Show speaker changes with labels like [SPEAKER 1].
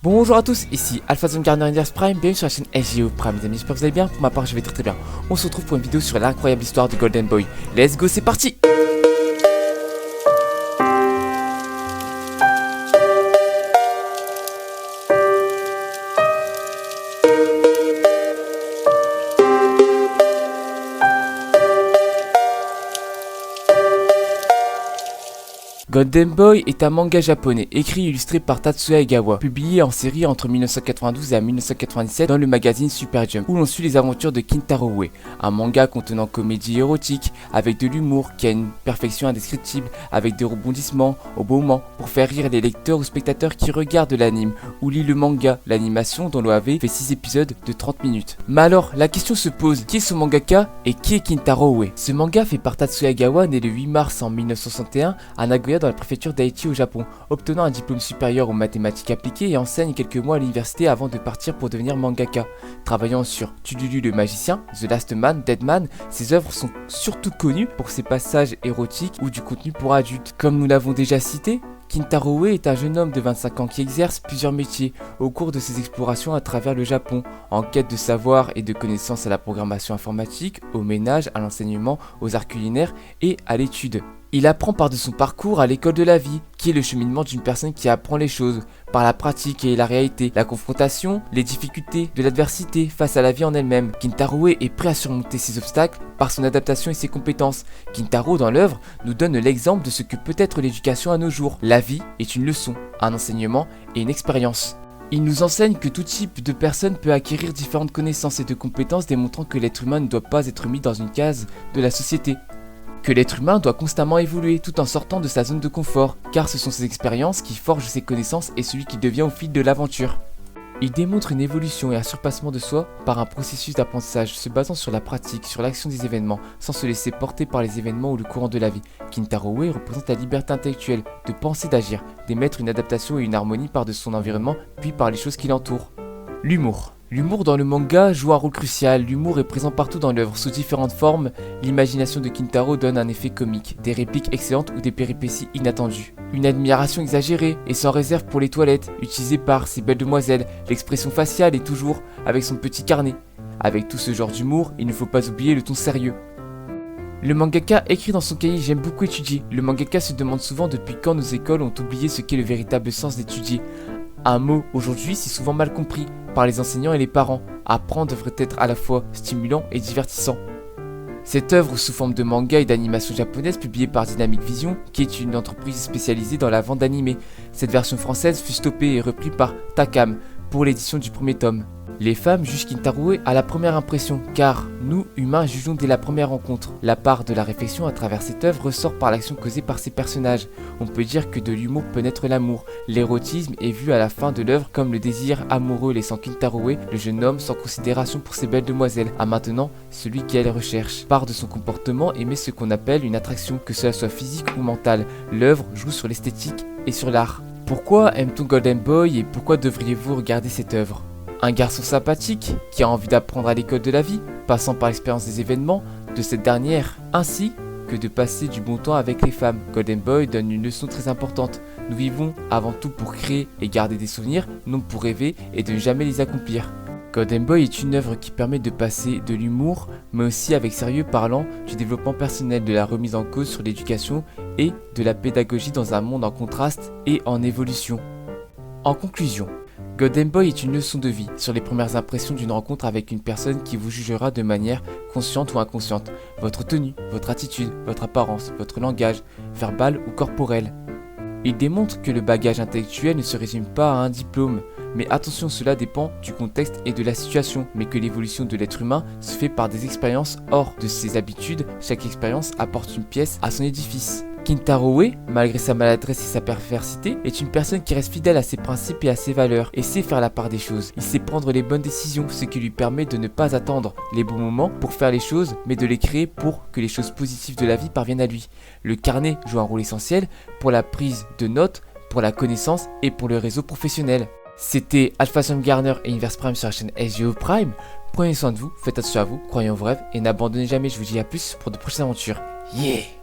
[SPEAKER 1] Bonjour à tous, ici AlphaZone Garner Inverse Prime, bienvenue sur la chaîne SGO Prime. Les amis, j'espère que vous allez bien. Pour ma part, je vais très bien. On se retrouve pour une vidéo sur l'incroyable histoire de Golden Boy. Let's go, c'est parti! Golden Boy est un manga japonais, écrit et illustré par Tatsuya Egawa, publié en série entre 1992 et 1997 dans le magazine Super Jump, où l'on suit les aventures de Kintaro Ue, un manga contenant comédie érotique, avec de l'humour qui a une perfection indescriptible, avec des rebondissements au bon moment, pour faire rire les lecteurs ou spectateurs qui regardent l'anime, ou lisent le manga, l'animation dont l'OAV fait 6 épisodes de 30 minutes. Mais alors, la question se pose, qui est ce mangaka et qui est Kintaro Ue? Ce manga fait par Tatsuya Egawa, né le 8 mars en 1961 à Nagoya dans la préfecture d'Aichi au Japon, obtenant un diplôme supérieur aux mathématiques appliquées et enseigne quelques mois à l'université avant de partir pour devenir mangaka. Travaillant sur Tululu le magicien, The Last Man, Dead Man, ses œuvres sont surtout connues pour ses passages érotiques ou du contenu pour adultes. Comme nous l'avons déjà cité, Kintaro Ue est un jeune homme de 25 ans qui exerce plusieurs métiers au cours de ses explorations à travers le Japon, en quête de savoir et de connaissances à la programmation informatique, au ménage, à l'enseignement, aux arts culinaires et à l'étude. Il apprend par de son parcours à l'école de la vie, qui est le cheminement d'une personne qui apprend les choses, par la pratique et la réalité, la confrontation, les difficultés, de l'adversité face à la vie en elle-même. Kintaro Ue est prêt à surmonter ces obstacles par son adaptation et ses compétences. Kintaro, dans l'œuvre, nous donne l'exemple de ce que peut être l'éducation à nos jours. La vie est une leçon, un enseignement et une expérience. Il nous enseigne que tout type de personne peut acquérir différentes connaissances et de compétences, démontrant que l'être humain ne doit pas être mis dans une case de la société. Que l'être humain doit constamment évoluer tout en sortant de sa zone de confort, car ce sont ses expériences qui forgent ses connaissances et celui qui devient au fil de l'aventure. Il démontre une évolution et un surpassement de soi par un processus d'apprentissage se basant sur la pratique, sur l'action des événements, sans se laisser porter par les événements ou le courant de la vie. Kintaro Ue représente la liberté intellectuelle, de penser, d'agir, d'émettre une adaptation et une harmonie par de son environnement, puis par les choses qui l'entourent. L'humour. L'humour dans le manga joue un rôle crucial, l'humour est présent partout dans l'œuvre, sous différentes formes, l'imagination de Kintaro donne un effet comique, des répliques excellentes ou des péripéties inattendues. Une admiration exagérée et sans réserve pour les toilettes, utilisées par ces belles demoiselles, l'expression faciale est toujours avec son petit carnet. Avec tout ce genre d'humour, il ne faut pas oublier le ton sérieux. Le mangaka écrit dans son cahier « J'aime beaucoup étudier ». Le mangaka se demande souvent depuis quand nos écoles ont oublié ce qu'est le véritable sens d'étudier. Un mot aujourd'hui si souvent mal compris par les enseignants et les parents. Apprendre devrait être à la fois stimulant et divertissant. Cette œuvre sous forme de manga et d'animation japonaise publiée par Dynamic Vision, qui est une entreprise spécialisée dans la vente d'animés. Cette version française fut stoppée et reprise par Takam pour l'édition du premier tome. Les femmes jugent Kintaro Ue à la première impression, car nous, humains, jugeons dès la première rencontre. La part de la réflexion à travers cette œuvre ressort par l'action causée par ces personnages. On peut dire que de l'humour peut naître l'amour. L'érotisme est vu à la fin de l'œuvre comme le désir amoureux laissant Kintaro Ue, le jeune homme sans considération pour ces belles demoiselles, à maintenant celui qu'elle recherche. Part de son comportement aimer ce qu'on appelle une attraction, que cela soit physique ou mentale. L'œuvre joue sur l'esthétique et sur l'art. Pourquoi aime-t-on Golden Boy et pourquoi devriez-vous regarder cette œuvre? Un garçon sympathique qui a envie d'apprendre à l'école de la vie, passant par l'expérience des événements de cette dernière, ainsi que de passer du bon temps avec les femmes. Golden Boy donne une leçon très importante. Nous vivons avant tout pour créer et garder des souvenirs, non pour rêver et de ne jamais les accomplir. Golden Boy est une œuvre qui permet de passer de l'humour, mais aussi avec sérieux parlant du développement personnel, de la remise en cause sur l'éducation et de la pédagogie dans un monde en contraste et en évolution. En conclusion, Golden Boy est une leçon de vie sur les premières impressions d'une rencontre avec une personne qui vous jugera de manière consciente ou inconsciente. Votre tenue, votre attitude, votre apparence, votre langage, verbal ou corporel. Il démontre que le bagage intellectuel ne se résume pas à un diplôme, mais attention, cela dépend du contexte et de la situation, mais que l'évolution de l'être humain se fait par des expériences hors de ses habitudes. Chaque expérience apporte une pièce à son édifice. Kintaro Ue, malgré sa maladresse et sa perversité, est une personne qui reste fidèle à ses principes et à ses valeurs, et sait faire la part des choses. Il sait prendre les bonnes décisions, ce qui lui permet de ne pas attendre les bons moments pour faire les choses, mais de les créer pour que les choses positives de la vie parviennent à lui. Le carnet joue un rôle essentiel pour la prise de notes, pour la connaissance et pour le réseau professionnel. C'était AlphaZone Garner et Inverse Prime sur la chaîne SGO Prime. Prenez soin de vous, faites attention à vous, croyez en vos rêves et n'abandonnez jamais. Je vous dis à plus pour de prochaines aventures. Yeah!